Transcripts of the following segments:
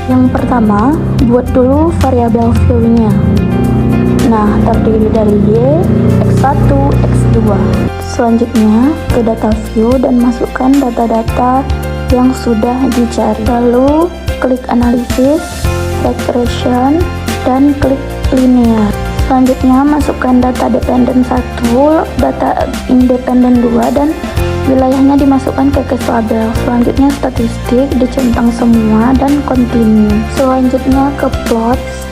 Yang pertama, buat dulu variabel view-nya. Nah, terdiri dari Y, X1, X2. Selanjutnya, ke data view dan masukkan data-data yang sudah dicari. Lalu, klik analisis, regression, dan klik linear. Selanjutnya, masukkan data dependen 1, data independen 2, dan wilayahnya dimasukkan ke case label. Selanjutnya, statistik dicentang semua dan continue. Selanjutnya, ke plots,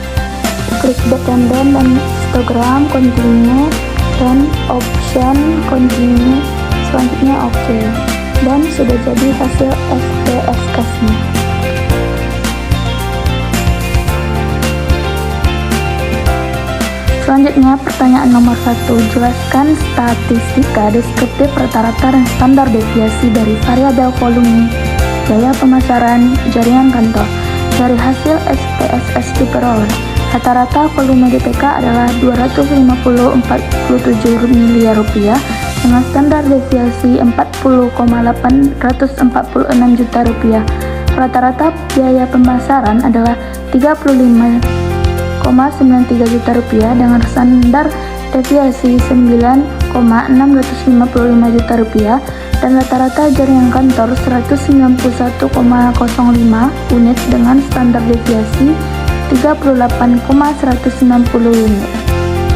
klik dependen dan histogram, continue, dan option, continue. Selanjutnya, OK. Dan sudah jadi hasil SPSS-nya. Selanjutnya, pertanyaan nomor 1. Jelaskan statistika deskriptif rata-rata dan standar deviasi dari variabel volume, gaya pemasaran, jaringan kantor. Dari hasil SPSS diperoleh, rata-rata volume DPK adalah 250,47 miliar rupiah dengan standar deviasi 40,846 juta rupiah. Rata-rata biaya pemasaran adalah 35,93 juta rupiah dengan standar deviasi 9,655 juta rupiah, dan rata-rata jaringan kantor 191,05 unit dengan standar deviasi 38,190 unit.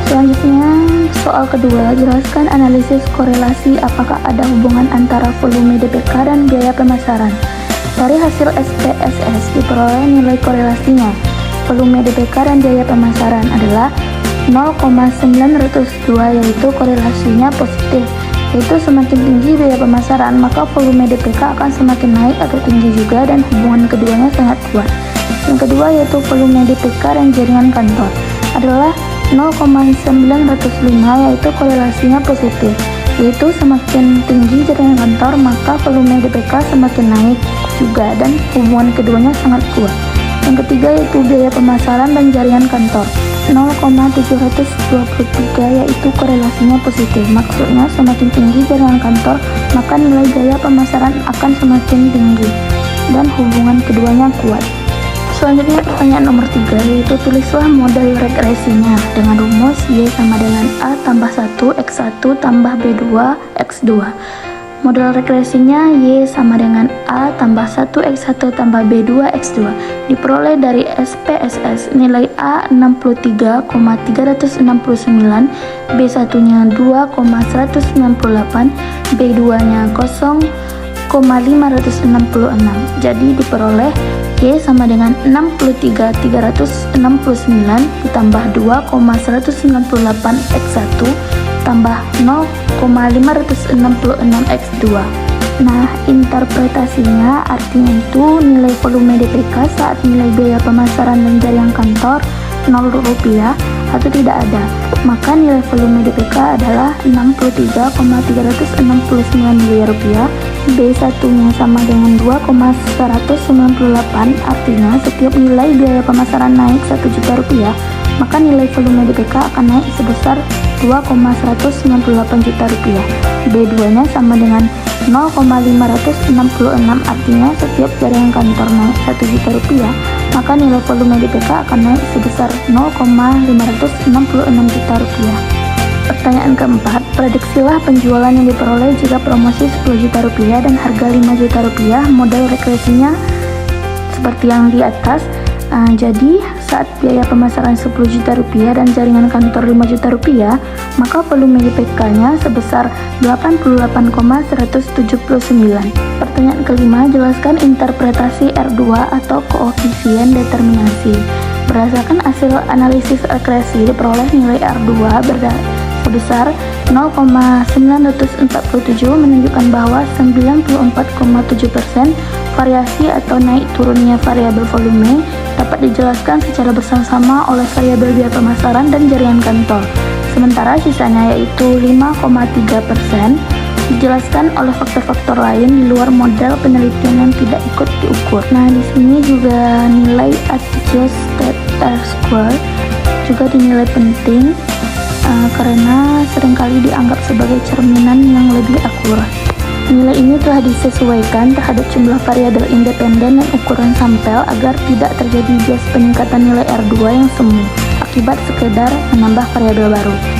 Selanjutnya, soal kedua, jelaskan analisis korelasi apakah ada hubungan antara volume DPK dan biaya pemasaran. Dari hasil SPSS diperoleh nilai korelasinya. Volume DPK dan biaya pemasaran adalah 0,902, yaitu korelasinya positif, yaitu semakin tinggi biaya pemasaran maka volume DPK akan semakin naik atau tinggi juga, dan hubungan keduanya sangat kuat. Yang kedua yaitu volume DPK dan jaringan kantor adalah 0,905, yaitu korelasinya positif, yaitu semakin tinggi jaringan kantor maka volume DPK semakin naik juga, dan hubungan keduanya sangat kuat. Yang ketiga yaitu biaya pemasaran dan jaringan kantor 0,723, yaitu korelasinya positif, maksudnya semakin tinggi jaringan kantor maka nilai biaya pemasaran akan semakin tinggi, dan hubungan keduanya kuat. Selanjutnya pertanyaan nomor 3, yaitu tulislah model regresinya dengan rumus Y sama dengan A tambah 1 X1 tambah B2 X2. Model regresinya Y sama dengan A tambah 1 X1 tambah B2 X2 diperoleh dari SPSS. Nilai A 63,369, B1 nya 2,198, B2 nya 0,566. Jadi diperoleh Y sama dengan 63,369 ditambah 2,198 X1 tambah 0,566 X2. Nah, interpretasinya artinya itu nilai volume DPK saat nilai biaya pemasaran dan jaringan kantor 0 rupiah atau tidak ada, maka nilai volume DPK adalah 63,369 miliar rupiah. B1 nya sama dengan 2,198, artinya setiap nilai biaya pemasaran naik 1 juta rupiah maka nilai volume DPK akan naik sebesar 2,198 juta rupiah. B2 nya sama dengan 0,566, artinya setiap jaringan kantor naik 1 juta rupiah maka nilai volume DPK akan naik sebesar 0,566 juta rupiah. Pertanyaan keempat, prediksilah penjualan yang diperoleh jika promosi 10 juta rupiah dan harga 5 juta rupiah. Model regresinya seperti yang di atas. Jadi saat biaya pemasaran 10 juta rupiah dan jaringan kantor 5 juta rupiah, maka volume DPK-nya sebesar 88,179. Pertanyaan kelima, jelaskan interpretasi R2 atau koefisien determinasi. Berdasarkan hasil analisis regresi diperoleh nilai R2 sebesar 0,947, menunjukkan bahwa 94,7% variasi atau naik turunnya variabel volume dapat dijelaskan secara bersama-sama oleh variabel biaya pemasaran dan jaringan kantor. Sementara sisanya yaitu 5,3% dijelaskan oleh faktor-faktor lain di luar model penelitian yang tidak ikut diukur. Nah, di sini juga nilai adjusted R-square juga dinilai penting karena seringkali dianggap sebagai cerminan yang lebih akurat. Nilai ini telah disesuaikan terhadap jumlah variabel independen dan ukuran sampel agar tidak terjadi bias peningkatan nilai R2 yang semu akibat sekedar menambah variabel baru.